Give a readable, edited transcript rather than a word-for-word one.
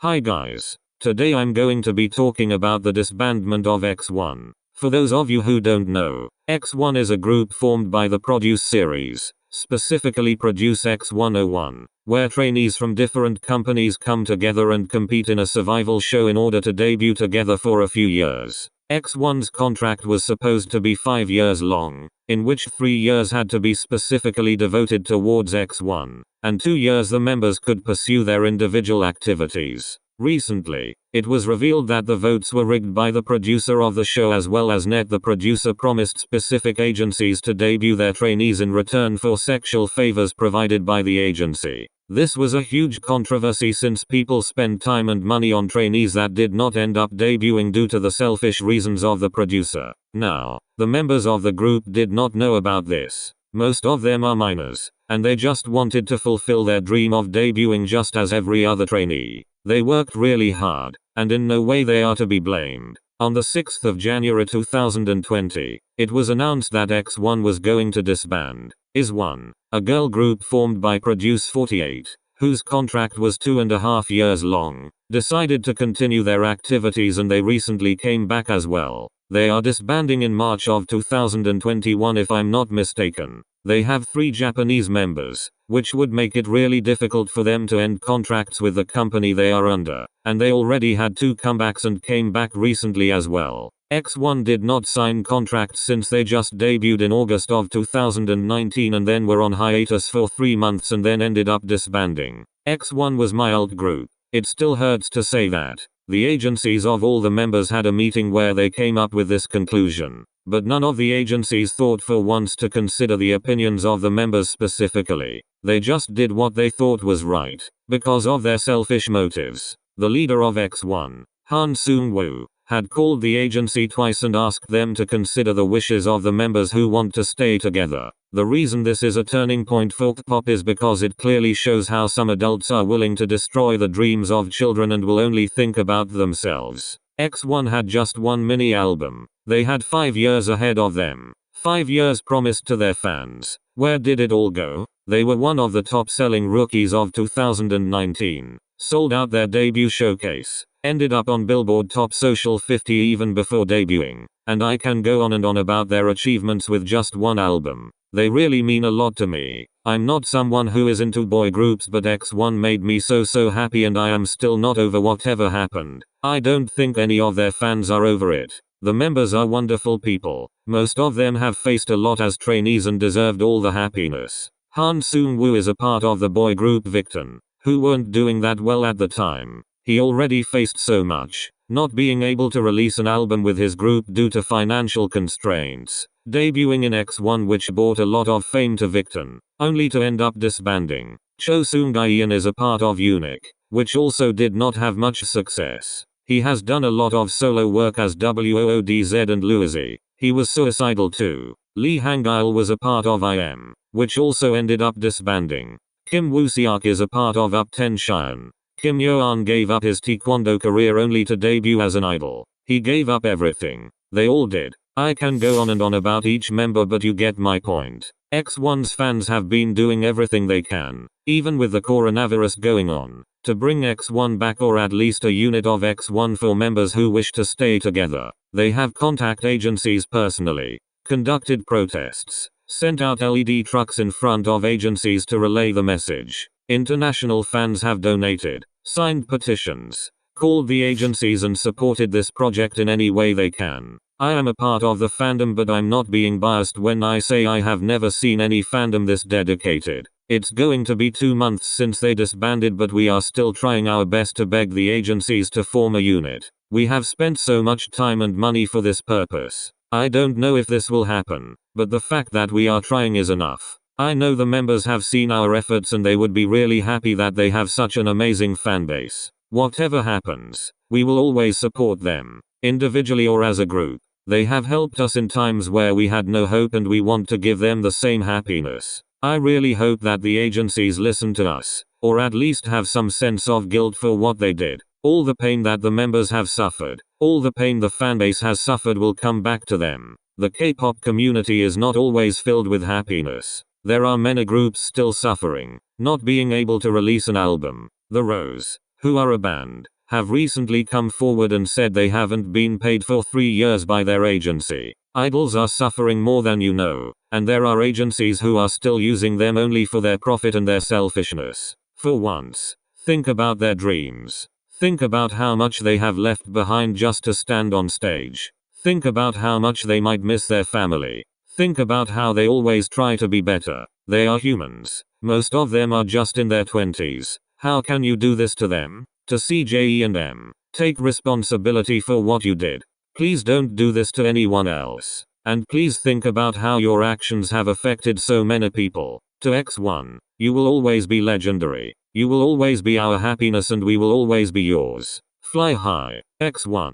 Hi guys. Today I'm going to be talking about the disbandment of X1. For those of you who don't know, X1 is a group formed by the Produce series, specifically Produce X101, where trainees from different companies come together and compete in a survival show in order to debut together for a few years. X1's contract was supposed to be 5 years long, in which 3 years had to be specifically devoted towards X1, and 2 years the members could pursue their individual activities. Recently, it was revealed that the votes were rigged by the producer of the show as well as the producer promised specific agencies to debut their trainees in return for sexual favors provided by the agency. This was a huge controversy since people spend time and money on trainees that did not end up debuting due to the selfish reasons of the producer. Now, the members of the group did not know about this. Most of them are minors, and they just wanted to fulfill their dream of debuting just as every other trainee. They worked really hard, and in no way they are to be blamed. On the 6th of January 2020, it was announced that X1 was going to disband. Is1, a girl group formed by Produce 48, whose contract was 2.5 years long, decided to continue their activities and they recently came back as well. They are disbanding in March of 2021 if I'm not mistaken. They have 3 Japanese members, which would make it really difficult for them to end contracts with the company they are under, and they already had 2 comebacks and came back recently as well. X1 did not sign contracts since they just debuted in August of 2019 and then were on hiatus for 3 months and then ended up disbanding. X1 was my alt group. It still hurts to say that. The agencies of all the members had a meeting where they came up with this conclusion, but none of the agencies thought for once to consider the opinions of the members specifically. They just did what they thought was right, because of their selfish motives. The leader of X1, Han Seung-woo, had called the agency twice and asked them to consider the wishes of the members who want to stay together. The reason this is a turning point for kpop is because it clearly shows how some adults are willing to destroy the dreams of children and will only think about themselves. X1 had just one mini album. They had 5 years ahead of them. 5 years promised to their fans. Where did it all go? They were one of the top selling rookies of 2019. Sold out their debut showcase. Ended up on Billboard Top Social 50 even before debuting. And I can go on and on about their achievements with just one album. They really mean a lot to me. I'm not someone who is into boy groups, but X1 made me so happy and I am still not over whatever happened. I don't think any of their fans are over it. The members are wonderful people. Most of them have faced a lot as trainees and deserved all the happiness. Han Seung-woo is a part of the boy group Victon, who weren't doing that well at the time. He already faced so much, not being able to release an album with his group due to financial constraints, debuting in X1 which brought a lot of fame to Victon, only to end up disbanding. Cho Seung-gyeon is a part of Unique, which also did not have much success. He has done a lot of solo work as WOODZ and Luizy. He was suicidal too. Lee Hang-il was a part of IM, which also ended up disbanding. Kim Woo-seok is a part of Up 10 Cheyenne. Kim Yo-an gave up his taekwondo career only to debut as an idol. He gave up everything. They all did. I can go on and on about each member, but you get my point. X1's fans have been doing everything they can, even with the coronavirus going on, to bring X1 back or at least a unit of X1 for members who wish to stay together. They have contact agencies personally, conducted protests, sent out LED trucks in front of agencies to relay the message. International fans have donated, signed petitions, called the agencies and supported this project in any way they can. I am a part of the fandom, but I'm not being biased when I say I have never seen any fandom this dedicated. It's going to be 2 months since they disbanded, but we are still trying our best to beg the agencies to form a unit. We have spent so much time and money for this purpose. I don't know if this will happen, but the fact that we are trying is enough. I know the members have seen our efforts and they would be really happy that they have such an amazing fan base. Whatever happens, we will always support them, individually or as a group. They have helped us in times where we had no hope and we want to give them the same happiness. I really hope that the agencies listen to us, or at least have some sense of guilt for what they did. All the pain that the members have suffered, all the pain the fanbase has suffered will come back to them. The K-pop community is not always filled with happiness. There are many groups still suffering, not being able to release an album. The Rose, who are a band, have recently come forward and said they haven't been paid for 3 years by their agency. Idols are suffering more than you know, and there are agencies who are still using them only for their profit and their selfishness. For once, think about their dreams. Think about how much they have left behind just to stand on stage. Think about how much they might miss their family. Think about how they always try to be better. They are humans. Most of them are just in their 20s. How can you do this to them? To CJE&M, take responsibility for what you did. Please don't do this to anyone else. And please think about how your actions have affected so many people. To X1, you will always be legendary. You will always be our happiness and we will always be yours. Fly high, X1.